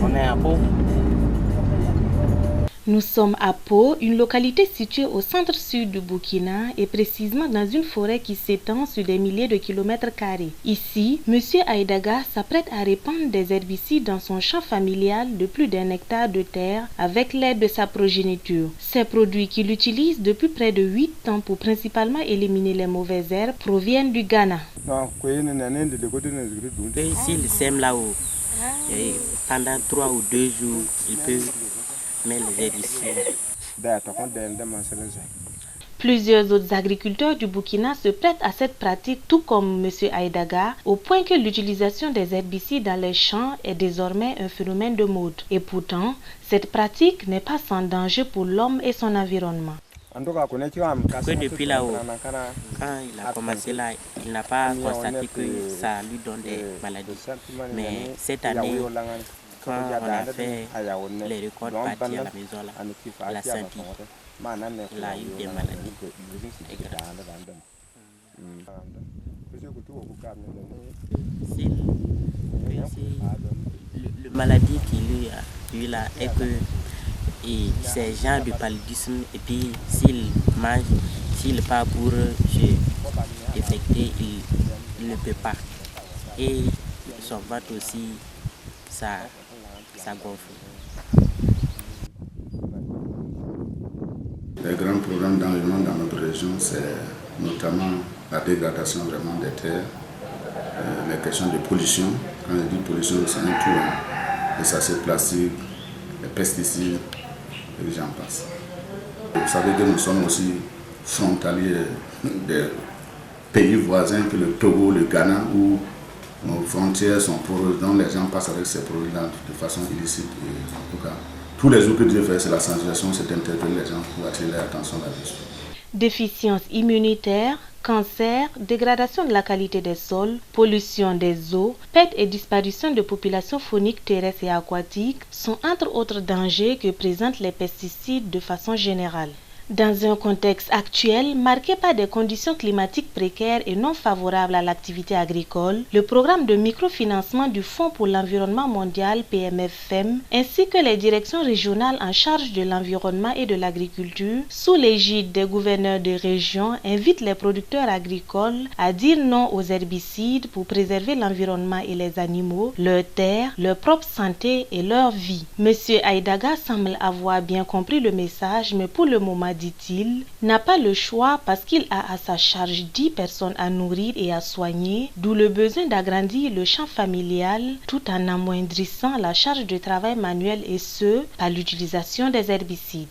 On est à Pau. Nous sommes à Pau, une localité située au centre-sud du Burkina et précisément dans une forêt qui s'étend sur des milliers de kilomètres carrés. Ici, M. Aïdaga s'apprête à répandre des herbicides dans son champ familial de plus d'1 hectare de terre avec l'aide de sa progéniture. Ces produits qu'il utilise depuis près de 8 ans pour principalement éliminer les mauvaises herbes proviennent du Ghana. S'il sème là-haut, pendant 3 ou 2 jours, il peut mettre les herbicides. Plusieurs autres agriculteurs du Burkina se prêtent à cette pratique, tout comme M. Aïdaga, au point que l'utilisation des herbicides dans les champs est désormais un phénomène de mode. Et pourtant, cette pratique n'est pas sans danger pour l'homme et son environnement. Que depuis là-haut, quand il a commencé là, il n'a pas constaté que ça lui donne des maladies. Mais cette année, quand on a fait les records partis à la maison, là, il a senti, il a eu des maladies. La maladie qu'il a eu là est que c'est genre de paludisme, et puis s'il mange, s'il part pour se défecter, il ne peut pas. Et son ventre aussi, ça gonfle. Les grands problèmes d'environnement dans notre région, c'est notamment la dégradation vraiment des terres, les questions de pollution. Quand je dis pollution, c'est un tout, les sachets plastiques, les pesticides, et j'en passe. Vous savez que nous sommes aussi frontaliers des pays voisins que le Togo, le Ghana, où nos frontières sont poreuses, donc les gens passent avec ces produits-là de façon illicite. Et en tout cas, tous les jours que Dieu fait, c'est la sensibilisation, c'est d'interpeller les gens pour attirer l'attention là-dessus. Déficience immunitaire, cancer, dégradation de la qualité des sols, pollution des eaux, perte et disparition de populations fauniques terrestres et aquatiques sont entre autres dangers que présentent les pesticides de façon générale. Dans un contexte actuel marqué par des conditions climatiques précaires et non favorables à l'activité agricole, le programme de microfinancement du Fonds pour l'environnement mondial PMFM ainsi que les directions régionales en charge de l'environnement et de l'agriculture, sous l'égide des gouverneurs de région, invitent les producteurs agricoles à dire non aux herbicides pour préserver l'environnement et les animaux, leurs terres, leur propre santé et leur vie. M. Aïdaga semble avoir bien compris le message, mais pour le moment, dit-il, n'a pas le choix parce qu'il a à sa charge 10 personnes à nourrir et à soigner, d'où le besoin d'agrandir le champ familial tout en amoindrissant la charge de travail manuel et ce, par l'utilisation des herbicides.